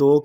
2